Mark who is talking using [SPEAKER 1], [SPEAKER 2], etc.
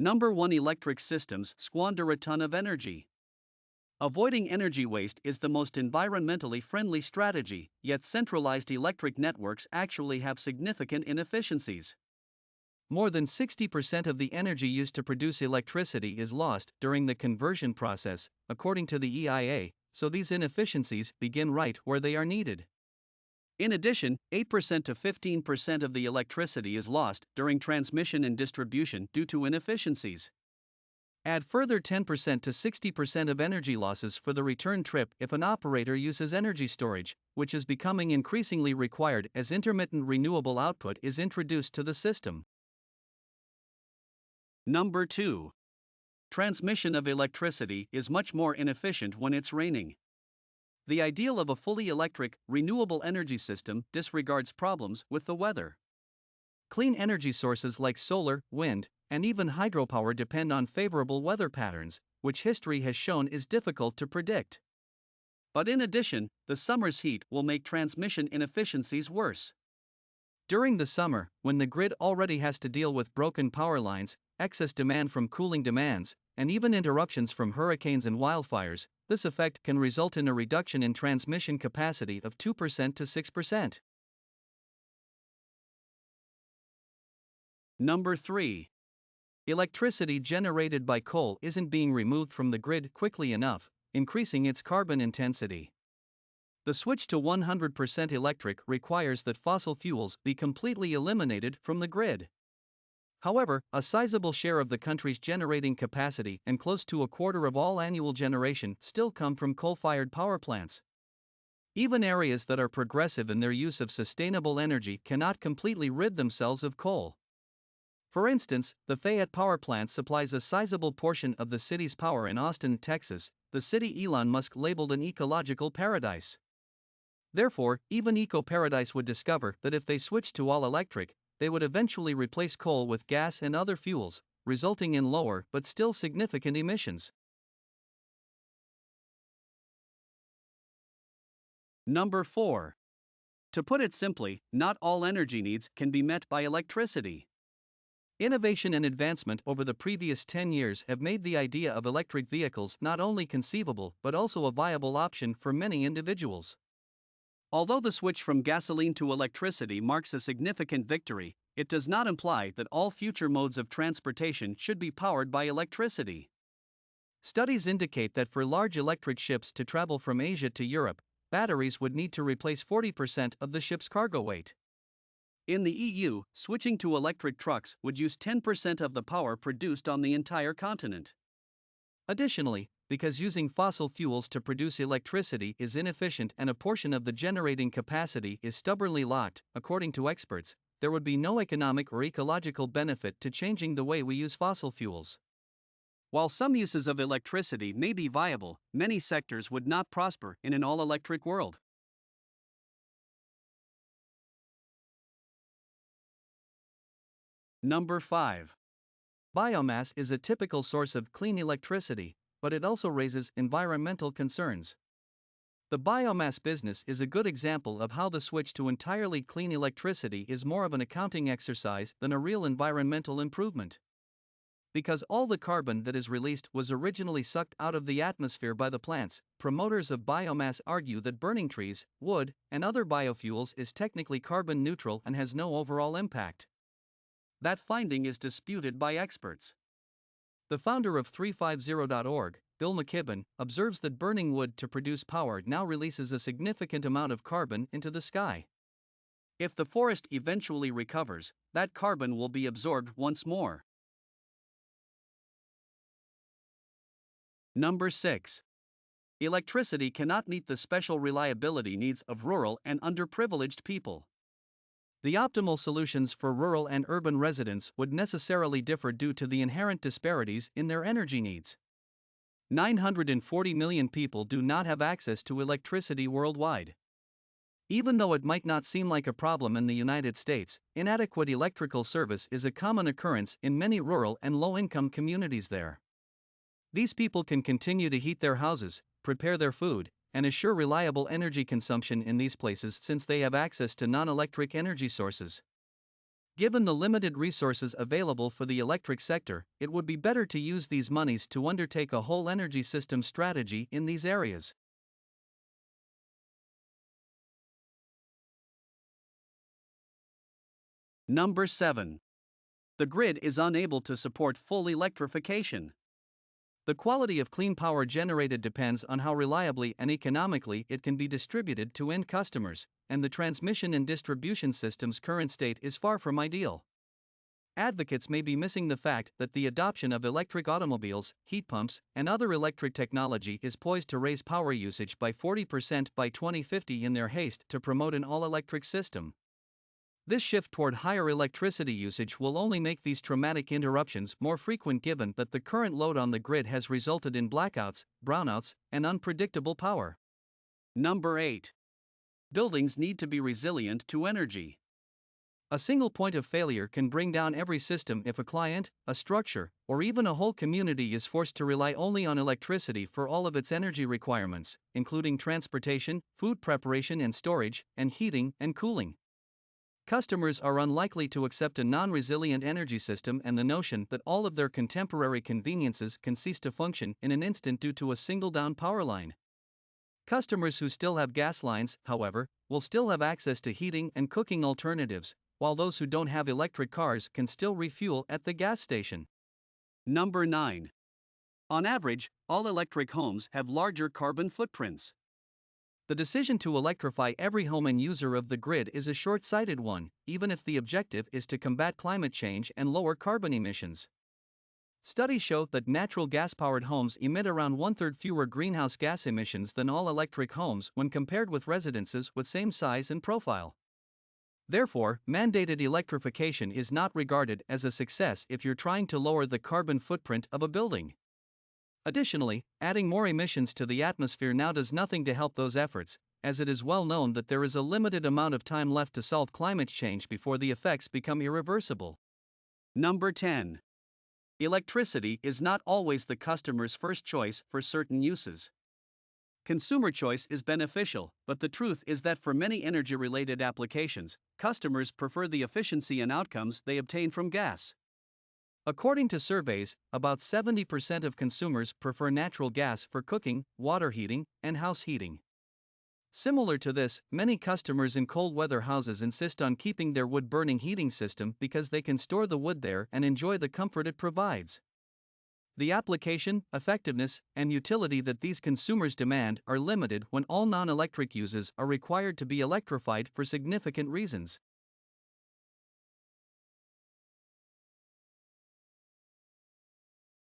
[SPEAKER 1] Number 1, electric systems squander a ton of energy. Avoiding energy waste is the most environmentally friendly strategy, yet centralized electric networks actually have significant inefficiencies. More than 60% of the energy used to produce electricity is lost during the conversion process, according to the EIA, so these inefficiencies begin right where they are needed. In addition, 8% to 15% of the electricity is lost during transmission and distribution due to inefficiencies. Add further 10% to 60% of energy losses for the return trip if an operator uses energy storage, which is becoming increasingly required as intermittent renewable output is introduced to the system. Number 2. Transmission of electricity is much more inefficient when it's raining. The ideal of a fully electric, renewable energy system disregards problems with the weather. Clean energy sources like solar, wind, and even hydropower depend on favorable weather patterns, which history has shown is difficult to predict. But in addition, the summer's heat will make transmission inefficiencies worse. During the summer, when the grid already has to deal with broken power lines, excess demand from cooling demands, and even interruptions from hurricanes and wildfires, this effect can result in a reduction in transmission capacity of 2% to 6%. Number 3. Electricity generated by coal isn't being removed from the grid quickly enough, increasing its carbon intensity. The switch to 100% electric requires that fossil fuels be completely eliminated from the grid. However, a sizable share of the country's generating capacity and close to a quarter of all annual generation still come from coal-fired power plants. Even areas that are progressive in their use of sustainable energy cannot completely rid themselves of coal. For instance, the Fayette Power Plant supplies a sizable portion of the city's power in Austin, Texas, the city Elon Musk labeled an ecological paradise. Therefore, even Eco Paradise would discover that if they switched to all electric, they would eventually replace coal with gas and other fuels, resulting in lower but still significant emissions. Number 4. To put it simply, not all energy needs can be met by electricity. Innovation and advancement over the previous 10 years have made the idea of electric vehicles not only conceivable but also a viable option for many individuals. Although the switch from gasoline to electricity marks a significant victory, it does not imply that all future modes of transportation should be powered by electricity. Studies indicate that for large electric ships to travel from Asia to Europe, batteries would need to replace 40% of the ship's cargo weight. In the EU, switching to electric trucks would use 10% of the power produced on the entire continent. Additionally, because using fossil fuels to produce electricity is inefficient and a portion of the generating capacity is stubbornly locked, according to experts, there would be no economic or ecological benefit to changing the way we use fossil fuels. While some uses of electricity may be viable, many sectors would not prosper in an all-electric world. Number 5. Biomass is a typical source of clean electricity, but it also raises environmental concerns. The biomass business is a good example of how the switch to entirely clean electricity is more of an accounting exercise than a real environmental improvement. Because all the carbon that is released was originally sucked out of the atmosphere by the plants, promoters of biomass argue that burning trees, wood, and other biofuels is technically carbon neutral and has no overall impact. That finding is disputed by experts. The founder of 350.org, Bill McKibben, observes that burning wood to produce power now releases a significant amount of carbon into the sky. If the forest eventually recovers, that carbon will be absorbed once more. Number 6. Electricity cannot meet the special reliability needs of rural and underprivileged people. The optimal solutions for rural and urban residents would necessarily differ due to the inherent disparities in their energy needs. 940 million people do not have access to electricity worldwide. Even though it might not seem like a problem in the United States, inadequate electrical service is a common occurrence in many rural and low-income communities there. These people can continue to heat their houses, prepare their food, and assure reliable energy consumption in these places since they have access to non-electric energy sources. Given the limited resources available for the electric sector, it would be better to use these monies to undertake a whole energy system strategy in these areas. Number 7. The grid is unable to support full electrification. The quality of clean power generated depends on how reliably and economically it can be distributed to end customers, and the transmission and distribution system's current state is far from ideal. Advocates may be missing the fact that the adoption of electric automobiles, heat pumps, and other electric technology is poised to raise power usage by 40% by 2050 in their haste to promote an all-electric system. This shift toward higher electricity usage will only make these traumatic interruptions more frequent given that the current load on the grid has resulted in blackouts, brownouts, and unpredictable power. Number 8. Buildings need to be resilient to energy. A single point of failure can bring down every system if a client, a structure, or even a whole community is forced to rely only on electricity for all of its energy requirements, including transportation, food preparation and storage, and heating and cooling. Customers are unlikely to accept a non-resilient energy system and the notion that all of their contemporary conveniences can cease to function in an instant due to a single down power line. Customers who still have gas lines, however, will still have access to heating and cooking alternatives, while those who don't have electric cars can still refuel at the gas station. Number 9. On average, all electric homes have larger carbon footprints. The decision to electrify every home and user of the grid is a short-sighted one, even if the objective is to combat climate change and lower carbon emissions. Studies show that natural gas-powered homes emit around one-third fewer greenhouse gas emissions than all-electric homes when compared with residences with same size and profile. Therefore, mandated electrification is not regarded as a success if you're trying to lower the carbon footprint of a building. Additionally, adding more emissions to the atmosphere now does nothing to help those efforts, as it is well known that there is a limited amount of time left to solve climate change before the effects become irreversible. Number 10. Electricity is not always the customer's first choice for certain uses. Consumer choice is beneficial, but the truth is that for many energy-related applications, customers prefer the efficiency and outcomes they obtain from gas. According to surveys, about 70% of consumers prefer natural gas for cooking, water heating, and house heating. Similar to this, many customers in cold weather houses insist on keeping their wood-burning heating system because they can store the wood there and enjoy the comfort it provides. The application, effectiveness, and utility that these consumers demand are limited when all non-electric uses are required to be electrified for significant reasons.